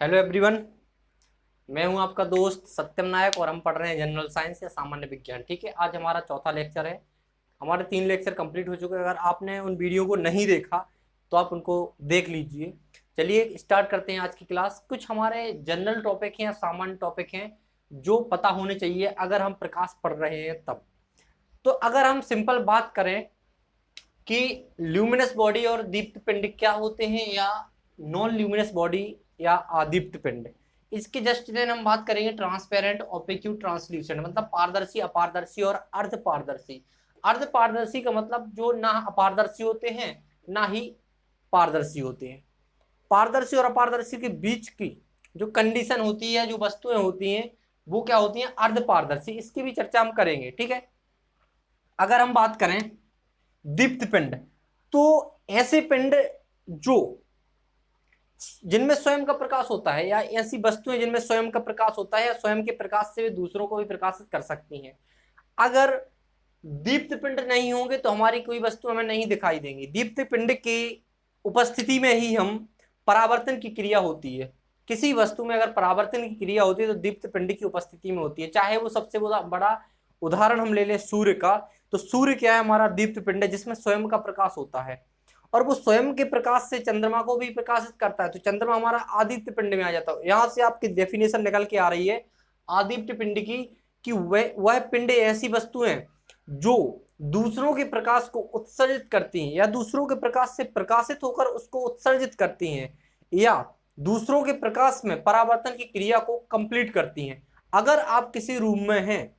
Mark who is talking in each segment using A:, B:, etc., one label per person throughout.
A: Hello everyone. मैं हूं आपका दोस्त सत्यम नायक और हम पढ़ रहे हैं जनरल साइंस या सामान्य विज्ञान। ठीक है, आज हमारा चौथा लेक्चर है। हमारे 3 लेक्चर कंप्लीट हो चुके हैं। अगर आपने उन वीडियो को नहीं देखा तो आप उनको देख लीजिए। चलिए स्टार्ट करते हैं आज की क्लास। कुछ हमारे जनरल टॉपिक हैं या सामान्य टॉपिक हैं जो पता होने चाहिए अगर हम प्रकाश पढ़ रहे हैं तब। तो अगर हम सिंपल बात करें कि ल्यूमिनस बॉडी और दीप्त पिंड क्या होते हैं या नॉन ल्यूमिनस बॉडी या अदीप्त पिंड, इसके जस्ट देन हम बात करेंगे ट्रांसपेरेंट, ओपेक्यू, ट्रांसल्यूसेंट। मतलब पारदर्शी, अपारदर्शी और अर्ध पारदर्शी। अर्ध पारदर्शी का मतलब जो ना अपारदर्शी होते हैं ना ही पारदर्शी होते हैं। पारदर्शी और अपारदर्शी के बीच की जो कंडीशन होती है, जो वस्तुएं होती हैं, वो क्या होती हैं? अर्ध पारदर्शी। इसकी भी चर्चा हम करेंगे। ठीक है, अगर हम बात करें दीप्त पिंड, तो ऐसे पिंड जो जिनमें स्वयं का प्रकाश होता है या ऐसी वस्तुएं जिनमें स्वयं का प्रकाश होता है या स्वयं के प्रकाश से वे दूसरों को भी प्रकाशित कर सकती हैं। अगर दीप्त पिंड नहीं होंगे तो हमारी कोई वस्तु हमें नहीं दिखाई देंगी। दीप्त पिंड की उपस्थिति में ही हम परावर्तन की क्रिया होती है। किसी वस्तु में अगर परावर्तन की क्रिया होती है तो दीप्त पिंड की उपस्थिति में होती है। चाहे वो सबसे बड़ा उदाहरण हम ले लें सूर्य का, तो सूर्य क्या है? हमारा दीप्त पिंड है जिसमें स्वयं का प्रकाश होता है और वो स्वयं के प्रकाश से चंद्रमा को भी प्रकाशित करता है। तो चंद्रमा हमारा आदित्य पिंड में आ जाता है। यहां से आपकी डेफिनेशन निकल के आ रही है आदित्य पिंड की कि वह पिंड ऐसी वस्तुएं जो दूसरों के प्रकाश को उत्सर्जित करती हैं या दूसरों के प्रकाश से प्रकाशित होकर उसको उत्सर्जित करती हैं या दूसरों के प्रकाश में परावर्तन की क्रिया को कंप्लीट करती हैं। अगर आप किसी रूम में हैं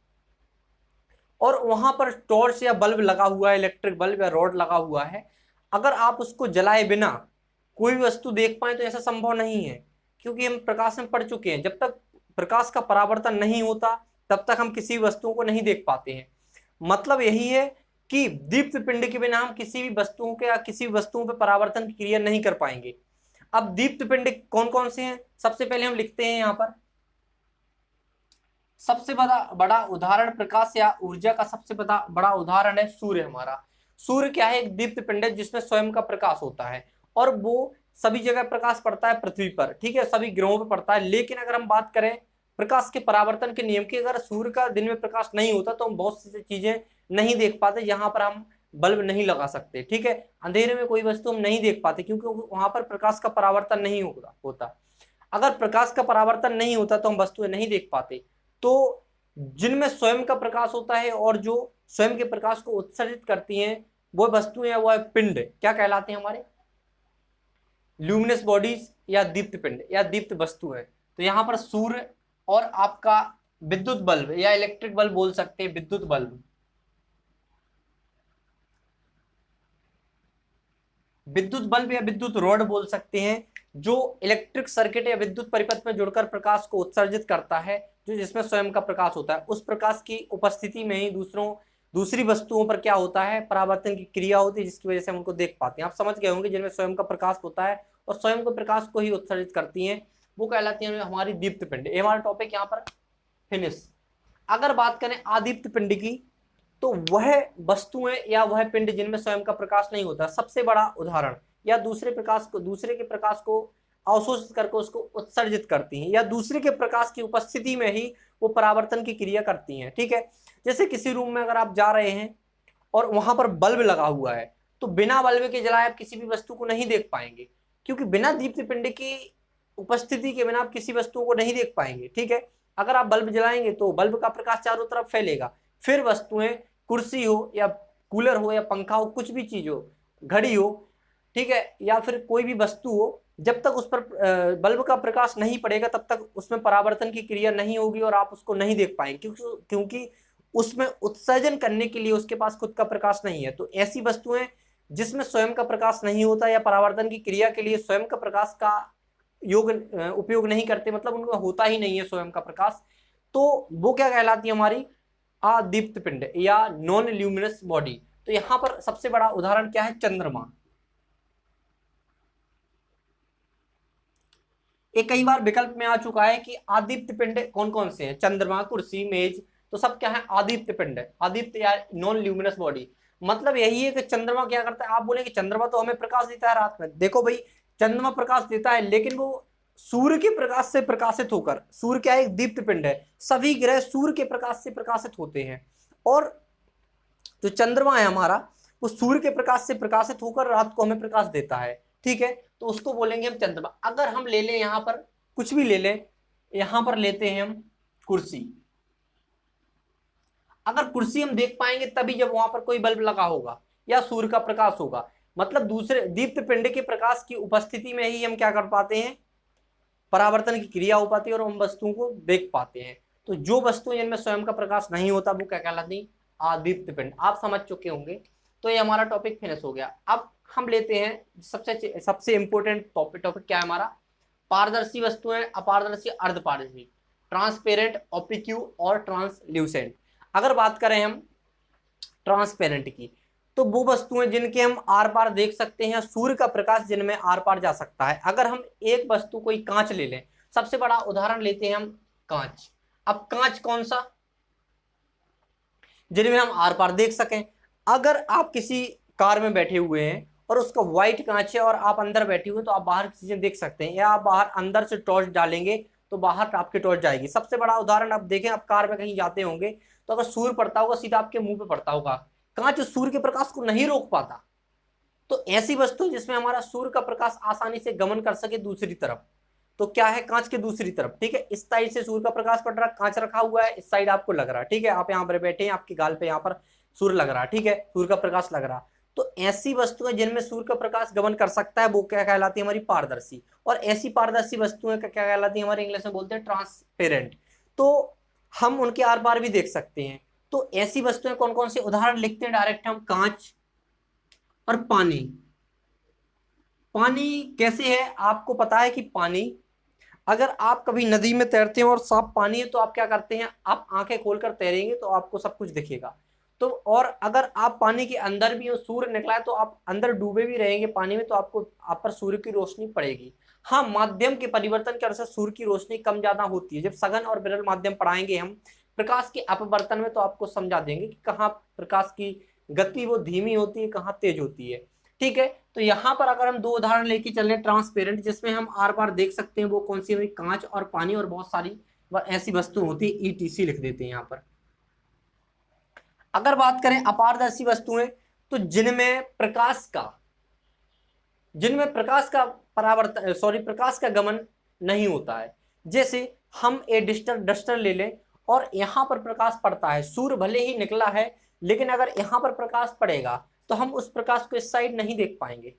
A: और वहां पर टॉर्च या बल्ब लगा हुआ है, इलेक्ट्रिक बल्ब या रॉड लगा हुआ है, अगर आप उसको जलाए बिना कोई वस्तु देख पाए तो ऐसा संभव नहीं है, क्योंकि हम प्रकाश में पढ़ चुके हैं जब तक प्रकाश का परावर्तन नहीं होता तब तक हम किसी वस्तुओं को नहीं देख पाते हैं। मतलब यही है कि दीप्त पिंड के बिना हम किसी भी वस्तुओं के या किसी वस्तुओं पर परावर्तन की क्रिया नहीं कर पाएंगे। अब दीप्त पिंड कौन कौन से हैं? सबसे पहले हम लिखते हैं यहां पर सबसे बड़ा बड़ा उदाहरण प्रकाश या ऊर्जा का सबसे बड़ा उदाहरण है सूर्य। हमारा सूर्य क्या है? एक दीप्त पिंड है जिसमें स्वयं का प्रकाश होता है और वो सभी जगह प्रकाश पड़ता है पृथ्वी पर। ठीक है, सभी ग्रहों पर पड़ता है। लेकिन अगर हम बात करें प्रकाश के परावर्तन के नियम की, अगर सूर्य का दिन में प्रकाश नहीं होता तो हम बहुत सी चीजें नहीं देख पाते। यहाँ पर हम बल्ब नहीं लगा सकते। ठीक है, अंधेरे में कोई वस्तु हम नहीं देख पाते क्योंकि वहां पर प्रकाश का परावर्तन नहीं होता। अगर प्रकाश का परावर्तन नहीं होता तो हम वस्तुएं नहीं देख पाते। तो जिनमें स्वयं का प्रकाश होता है और जो स्वयं के प्रकाश को उत्सर्जित करती हैं वो वस्तुएं, वो पिंड क्या कहलाते हैं? हमारे ल्यूमिनस बॉडीज या दीप्त पिंड या दीप्त वस्तु है। तो यहां पर सूर्य और आपका विद्युत बल्ब या इलेक्ट्रिक बल्ब बोल सकते हैं, विद्युत बल्ब, विद्युत बल्ब या विद्युत रॉड बोल सकते हैं, जो इलेक्ट्रिक सर्किट या विद्युत परिपथ में जुड़कर प्रकाश को उत्सर्जित करता है, जो जिसमें स्वयं का प्रकाश होता है। उस प्रकाश की उपस्थिति में ही दूसरी वस्तुओं पर क्या होता है? परावर्तन की क्रिया होती है, जिसकी वजह से हम उनको देख पाते हैं। आप समझ गए होंगे जिनमें स्वयं का प्रकाश होता है और स्वयं के प्रकाश को ही उत्सर्जित करती हैं, वो कहलाती है हमारी दीप्त पिंड। ये हमारा टॉपिक यहाँ पर फिनिश। अगर बात करें अदीप्त पिंड की, तो वह वस्तुएं या वह पिंड जिनमें स्वयं का प्रकाश नहीं होता, सबसे बड़ा उदाहरण, या दूसरे के प्रकाश को अवशोषित करके उसको उत्सर्जित करती हैं या दूसरे के प्रकाश की उपस्थिति में ही वो परावर्तन की क्रिया करती हैं। ठीक है, जैसे किसी रूम में अगर आप जा रहे हैं और वहां पर बल्ब लगा हुआ है तो बिना बल्ब के जलाए आप किसी भी वस्तु को नहीं देख पाएंगे, क्योंकि बिना दीप्त पिंड की उपस्थिति के बिना आप किसी वस्तु को नहीं देख पाएंगे। ठीक है, अगर आप बल्ब जलाएंगे तो बल्ब का प्रकाश चारों तरफ फैलेगा, फिर वस्तुएं, कुर्सी हो या कूलर हो या पंखा हो, कुछ भी चीज हो, घड़ी हो, ठीक है, या फिर कोई भी वस्तु हो, जब तक उस पर बल्ब का प्रकाश नहीं पड़ेगा तब तक उसमें परावर्तन की क्रिया नहीं होगी और आप उसको नहीं देख पाएंगे, क्योंकि उसमें उत्सर्जन करने के लिए उसके पास खुद का प्रकाश नहीं है। तो ऐसी वस्तुएं जिसमें स्वयं का प्रकाश नहीं होता या परावर्तन की क्रिया के लिए स्वयं का प्रकाश का उपयोग नहीं करते, मतलब उनका होता ही नहीं है स्वयं का प्रकाश, तो वो क्या कहलाती है? हमारी अदीप्त पिंड या नॉन ल्यूमिनस बॉडी। तो यहां पर सबसे बड़ा उदाहरण क्या है? चंद्रमा। एक कई बार विकल्प में आ चुका है कि आदित्य पिंड कौन कौन से हैं? चंद्रमा, कुर्सी, मेज, तो सब क्या है? आदित्य पिंड है, आदित्य या नॉन ल्यूमिनस बॉडी। मतलब यही है कि चंद्रमा क्या करता है? आप बोले कि चंद्रमा तो हमें प्रकाश देता है रात में। देखो भाई, चंद्रमा प्रकाश देता है लेकिन वो सूर्य के प्रकाश से प्रकाशित होकर, सूर्य क्या है, एक दीप्त पिंड है, सभी ग्रह सूर्य के प्रकाश से प्रकाशित होते हैं, और जो चंद्रमा है हमारा वो सूर्य के प्रकाश से प्रकाशित होकर रात को हमें प्रकाश देता है, ठीक है, तो उसको बोलेंगे हम चंद्रमा। अगर हम ले लें यहां पर कुछ भी ले लें, यहां पर लेते हैं हम कुर्सी, अगर कुर्सी हम देख पाएंगे तभी जब वहां पर कोई बल्ब लगा होगा या सूर्य का प्रकाश होगा, मतलब दूसरे दीप्त पिंड के प्रकाश की उपस्थिति में ही हम क्या कर पाते हैं, परावर्तन की क्रिया हो पाती है और हम वस्तुओं को देख पाते हैं। तो जो वस्तुएं जिनमें स्वयं का प्रकाश नहीं होता वो क्या कहलाती, आदीप्त पिंड। आप समझ चुके होंगे। तो ये हमारा टॉपिक फिनिश हो गया। अब हम लेते हैं सबसे इंपॉर्टेंट टॉपिक क्या है हमारा, पारदर्शी वस्तुएं, अपारदर्शी, अर्धपारदर्शी, ट्रांसपेरेंट, ओपिक्यू और ट्रांसल्यूसेंट। अगर बात करें हम ट्रांसपेरेंट की, तो वो वस्तुएं जिनके हम आर पार देख सकते हैं, सूर्य का प्रकाश जिनमें आर पार जा सकता है। अगर हम एक वस्तु कोई कांच ले लें, सबसे बड़ा उदाहरण लेते हैं हम कांच। अब कांच कौन सा, जिनमें हम आर पार देख सकें। अगर आप किसी कार में बैठे हुए हैं और उसका व्हाइट कांच है और आप अंदर बैठे हुए हैं, तो आप बाहर की चीजें देख सकते हैं, या आप बाहर अंदर से टॉर्च डालेंगे तो बाहर आपकी टॉर्च जाएगी। सबसे बड़ा उदाहरण आप देखें, आप कार में कहीं जाते होंगे तो अगर सूर्य पड़ता होगा सीधा आपके मुंह पे पड़ता होगा, कांच सूर्य के प्रकाश को नहीं रोक पाता। तो ऐसी वस्तु जिसमें हमारा सूर्य का प्रकाश आसानी से गमन कर सके दूसरी तरफ, तो क्या है, कांच के दूसरी तरफ, ठीक है, इस साइड से सूर्य का प्रकाश पड़ रहा है, कांच रखा हुआ है, इस साइड आपको लग रहा है, ठीक है, आप यहाँ पर बैठे हैं, आपके गाल पे यहाँ पर सूर्य लग रहा है, ठीक है, सूर्य का प्रकाश लग रहा। तो ऐसी वस्तुएं जिनमें सूर्य का प्रकाश गमन कर सकता है वो क्या कहलाती है, हमारी पारदर्शी। और ऐसी पारदर्शी वस्तुएं क्या कहलाती है, हमारे इंग्लिश में बोलते हैं ट्रांसपेरेंट। तो हम उनके आर पार भी देख सकते हैं। तो ऐसी वस्तुएं कौन कौन से, उदाहरण लिखते हैं डायरेक्ट हम, कांच और पानी। पानी कैसे है, आपको पता है कि पानी, अगर आप कभी नदी में तैरते हैं और साफ पानी है तो आप क्या करते हैं, आप आंखें खोलकर तैरेंगे तो आपको सब कुछ दिखेगा। तो और अगर आप पानी के अंदर भी हो, सूर्य निकला है तो आप अंदर डूबे भी रहेंगे पानी में, तो आपको आप पर सूर्य की रोशनी पड़ेगी। हाँ, माध्यम के परिवर्तन के अनुसार सूर्य की रोशनी कम ज्यादा होती है। जब सघन और विरल माध्यम पढ़ाएंगे हम प्रकाश के अपवर्तन में, तो आपको समझा देंगे कि कहाँ प्रकाश की गति वो धीमी होती है, कहाँ तेज होती है, ठीक है। तो यहाँ पर अगर हम दो उदाहरण लेके चल रहे हैं ट्रांसपेरेंट, जिसमें हम आर पार देख सकते हैं, वो कौन सी, कांच और पानी, और बहुत सारी ऐसी वस्तु होती है, ईटीसी लिख देते हैं यहाँ पर। अगर बात करें अपारदर्शी वस्तुएं, तो जिनमें प्रकाश का परावर्तन, प्रकाश का गमन नहीं होता है। जैसे हम ए डस्टर ले लें और यहां पर प्रकाश पड़ता है, सूर्य भले ही निकला है लेकिन अगर यहां पर प्रकाश पड़ेगा तो हम उस प्रकाश को इस साइड नहीं देख पाएंगे,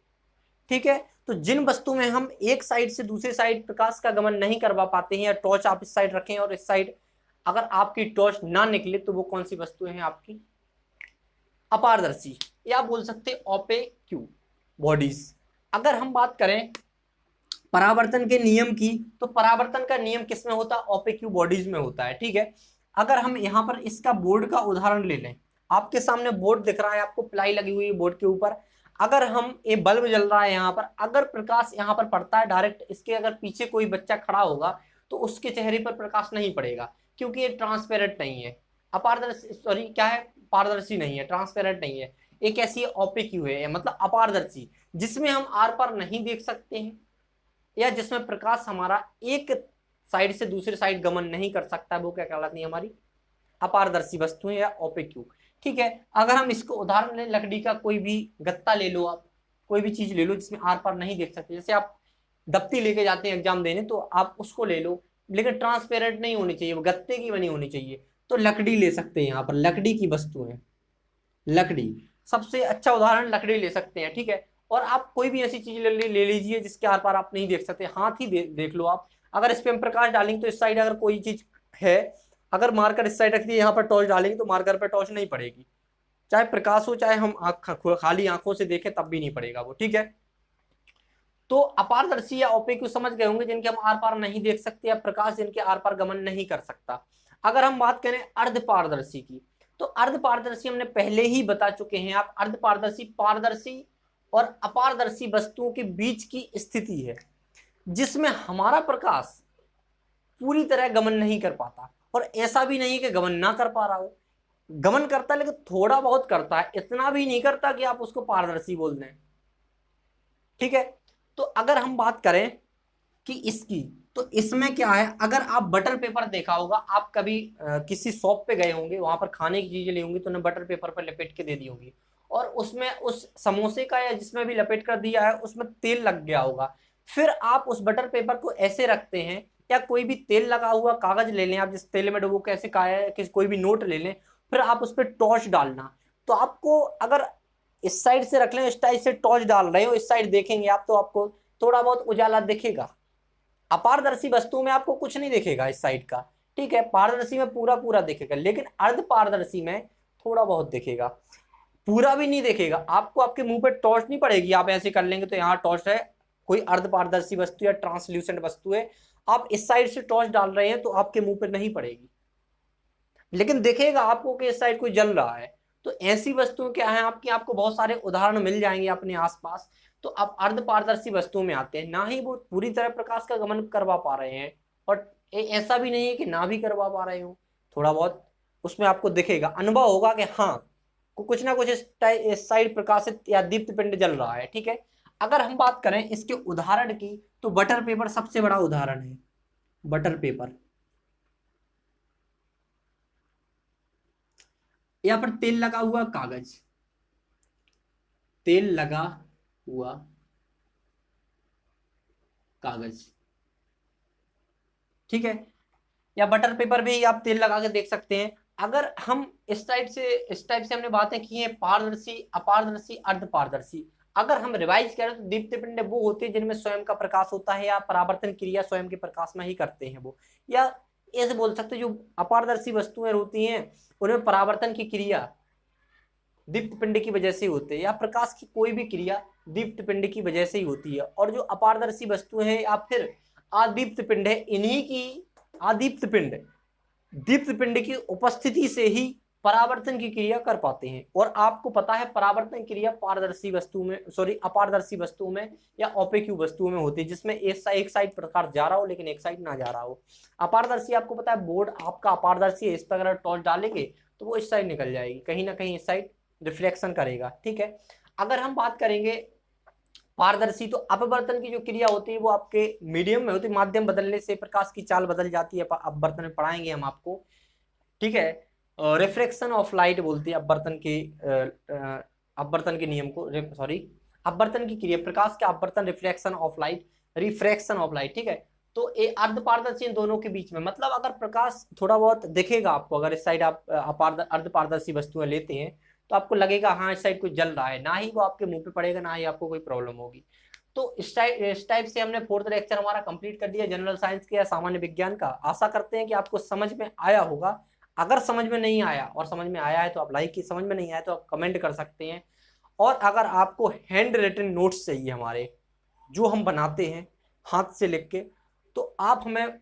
A: ठीक है। तो जिन वस्तु में हम एक साइड से दूसरे साइड प्रकाश का गमन नहीं करवा पाते हैं, या टॉर्च आप इस साइड रखें और इस साइड अगर आपकी टॉर्च ना निकले, तो वो कौन सी वस्तुएं हैं, आपकी अपारदर्शी, या बोल सकते ओपेक्यू बॉडीज। अगर हम बात करें परावर्तन के नियम की, तो परावर्तन का नियम किसमें होता है, ओपेक्यू बॉडीज में होता है, ठीक है। अगर हम यहाँ पर इसका बोर्ड का उदाहरण ले लें, आपके सामने बोर्ड दिख रहा है, आपको प्लाई लगी हुई है बोर्ड के ऊपर। अगर हम ये बल्ब जल रहा है यहाँ पर, अगर प्रकाश यहाँ पर पड़ता है डायरेक्ट, इसके अगर पीछे कोई बच्चा खड़ा होगा तो उसके चेहरे पर प्रकाश नहीं पड़ेगा, क्योंकि ये ट्रांसपेरेंट नहीं है, अपारदर्शी, सॉरी क्या है, पारदर्शी नहीं है, ट्रांसपेरेंट नहीं है। एक ऐसी ओपेक्यू है, मतलब अपारदर्शी, जिसमें हम आर पार नहीं देख सकते हैं, या जिसमें प्रकाश हमारा एक साइड से दूसरे साइड गमन नहीं कर सकता, वो क्या कहलाती है, हमारी अपारदर्शी वस्तुएं या ओपेक्यू, ठीक है। अगर हम इसको उदाहरण लें, लकड़ी का कोई भी गत्ता ले लो, आप कोई भी चीज ले लो जिसमें आर पार नहीं देख सकते, जैसे आप दफ्ती लेके जाते हैं एग्जाम देने, तो आप उसको ले लो, लेकिन ट्रांसपेरेंट नहीं होनी चाहिए, वो गत्ते की बनी होनी चाहिए। तो लकड़ी ले सकते हैं, यहाँ पर लकड़ी की वस्तुएं, लकड़ी सबसे अच्छा उदाहरण, लकड़ी ले सकते हैं, ठीक है। और आप कोई भी ऐसी चीज ले लीजिए जिसके आर पार आप नहीं देख सकते, हाथ ही देख लो आप। अगर इस पे हम प्रकाश डालेंगे तो इस साइड अगर कोई चीज है, अगर मार्कर इस साइड रख दिए, यहाँ पर टॉर्च डालेंगे तो मार्कर पर टॉर्च नहीं पड़ेगी, चाहे प्रकाश हो चाहे हम खाली आंखों से देखें तब भी नहीं पड़ेगा वो, ठीक है। तो अपारदर्शी या ओपेक्यू समझ गए होंगे, जिनके हम आर पार नहीं देख सकते, या प्रकाश जिनके आर पार गमन नहीं कर सकता। अगर हम बात करें अर्धपारदर्शी की, तो अर्धपारदर्शी हमने पहले ही बता चुके हैं, आप अर्धपारदर्शी पारदर्शी और अपारदर्शी वस्तुओं के बीच की स्थिति है, जिसमें हमारा प्रकाश पूरी तरह गमन नहीं कर पाता, और ऐसा भी नहीं है कि गमन ना कर पा रहा हो, गमन करता है लेकिन थोड़ा बहुत करता है, इतना भी नहीं करता कि आप उसको पारदर्शी बोल दें, ठीक है। तो अगर हम बात करें कि इसकी, तो इसमें क्या है, अगर आप बटर पेपर देखा होगा, आप कभी किसी शॉप पे गए होंगे, वहां पर खाने की चीजें ली होंगी, तो उन्हें बटर पेपर पर लपेट के दे दी होगी, और उसमें उस समोसे का या जिसमें भी लपेट कर दिया है उसमें तेल लग गया होगा। फिर आप उस बटर पेपर को ऐसे रखते हैं, या कोई भी तेल लगा हुआ कागज ले लें आप, जिस तेल में डुबो के ऐसे कोई भी नोट ले लें, फिर आप उस पर टॉर्च डालना। तो आपको अगर इस साइड से रख लें, इस साइड से टॉर्च डाल रहे हो, इस साइड देखेंगे आप, तो आपको थोड़ा बहुत उजाला दिखेगा। अपारदर्शी वस्तु में आपको कुछ नहीं दिखेगा इस साइड का, ठीक है। पारदर्शी में पूरा पूरा दिखेगा, लेकिन अर्ध पारदर्शी में थोड़ा बहुत दिखेगा, पूरा भी नहीं दिखेगा। आपको आपके मुंह पे टॉर्च नहीं पड़ेगी, आप ऐसे कर लेंगे तो यहाँ टॉर्च है, कोई अर्ध पारदर्शी वस्तु या ट्रांसल्यूसेंट वस्तु है, आप इस साइड से टॉर्च डाल रहे हैं तो आपके मुंह पे नहीं पड़ेगी, लेकिन दिखेगा आपको कि इस साइड कोई जल रहा है। तो ऐसी वस्तुएं क्या है आपकी, आपको बहुत सारे उदाहरण मिल जाएंगे अपने आसपास। तो आप अर्ध पारदर्शी वस्तुओं में आते हैं, ना ही वो पूरी तरह प्रकाश का गमन करवा पा रहे हैं, और ऐसा भी नहीं है कि ना भी करवा पा रहे हो, थोड़ा बहुत उसमें आपको दिखेगा, अनुभव होगा कि हाँ कुछ ना कुछ इस साइड प्रकाशित या दीप्त पिंड जल रहा है, ठीक है। अगर हम बात करें इसके उदाहरण की, तो बटर पेपर सबसे बड़ा उदाहरण है। बटर पेपर, यहाँ पर तेल लगा हुआ कागज, तेल लगा हुआ कागज, ठीक है। या बटर पेपर भी आप तेल लगा के देख सकते हैं। अगर हम इस टाइप से हमने बातें की हैं, पारदर्शी, अपारदर्शी, अर्ध पारदर्शी। अगर हम रिवाइज करें तो दीप्त पिंड वो होते हैं जिनमें स्वयं का प्रकाश होता है, या परावर्तन क्रिया स्वयं के प्रकाश में ही करते हैं वो, या ऐसे बोल सकते हैं जो अपारदर्शी वस्तुएं होती हैं उनमें परावर्तन की क्रिया दीप्त पिंड की वजह से होते हैं, या प्रकाश की कोई भी क्रिया दीप्त पिंड की वजह से ही होती है। और जो अपारदर्शी वस्तुएं हैं या फिर आदीप्त पिंड है, इन्हीं की आदीप्त पिंड, दीप्त पिंड की उपस्थिति से ही परावर्तन की क्रिया कर पाते हैं। और आपको पता है परावर्तन क्रिया पारदर्शी वस्तु में, सॉरी अपारदर्शी वस्तुओं में या ओपेक्यू वस्तुओं में होती है, जिसमें एक साइड प्रकाश जा रहा हो लेकिन एक साइड ना जा रहा हो। अपारदर्शी आपको पता है बोर्ड आपका अपारदर्शी है, इस पर अगर टॉर्च डालेंगे तो वो इस साइड निकल जाएगी, कहीं ना कहीं इस साइड रिफ्लेक्शन करेगा, ठीक है। अगर हम बात करेंगे पारदर्शी, तो अपवर्तन की जो क्रिया होती है वो आपके मीडियम में होती है, माध्यम बदलने से प्रकाश की चाल बदल जाती है, अपवर्तन में पढ़ाएंगे हम आपको, ठीक है। रिफ्रैक्शन ऑफ लाइट बोलते हैं अपवर्तन के नियम को, सॉरी अपवर्तन की क्रिया, प्रकाश के अपवर्तन, reflection of light, refraction of light, ठीक है। तो ये अर्ध पारदर्शी इन दोनों के बीच में, मतलब अगर प्रकाश थोड़ा बहुत दिखेगा आपको, अगर इस साइड आप अर्ध पारदर्शी वस्तुएं लेते हैं तो आपको लगेगा हाँ इस साइड कुछ जल रहा है, ना ही वो आपके मुंह पे पड़ेगा, ना ही आपको कोई प्रॉब्लम होगी। तो इस टाइप से हमने फोर्थ लेक्चर हमारा कंप्लीट कर दिया जनरल साइंस के या सामान्य विज्ञान का। आशा करते हैं कि आपको समझ में आया होगा। अगर समझ में नहीं आया, और समझ में आया है तो आप लाइक की, समझ में नहीं आया तो आप कमेंट कर सकते हैं। और अगर आपको हैंड रिटन नोट्स चाहिए हमारे, जो हम बनाते हैं हाथ से लिख के, तो आप हमें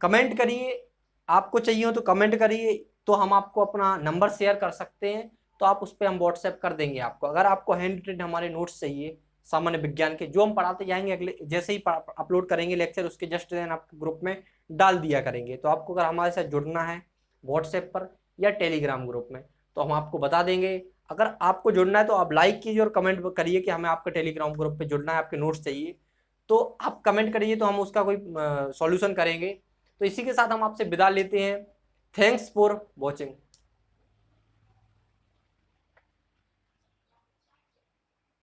A: कमेंट करिए, आपको चाहिए हो तो कमेंट करिए, तो हम आपको अपना नंबर शेयर कर सकते हैं, तो आप उस पर हम व्हाट्सएप कर देंगे आपको। अगर आपको हैंड रिटन हमारे नोट्स चाहिए सामान्य विज्ञान के, जो हम पढ़ाते जाएंगे, अगले जैसे ही अपलोड करेंगे लेक्चर, उसके जस्ट देन आप ग्रुप में डाल दिया करेंगे। तो आपको अगर हमारे साथ जुड़ना है व्हाट्सएप पर या टेलीग्राम ग्रुप में, तो हम आपको बता देंगे। अगर आपको जुड़ना है तो आप लाइक कीजिए और कमेंट करिए कि हमें आपके टेलीग्राम ग्रुप पे जुड़ना है, आपके नोट्स चाहिए, तो आप कमेंट करिए, तो हम उसका कोई सॉल्यूशन करेंगे। तो इसी के साथ हम आपसे विदा लेते हैं। Thanks for watching.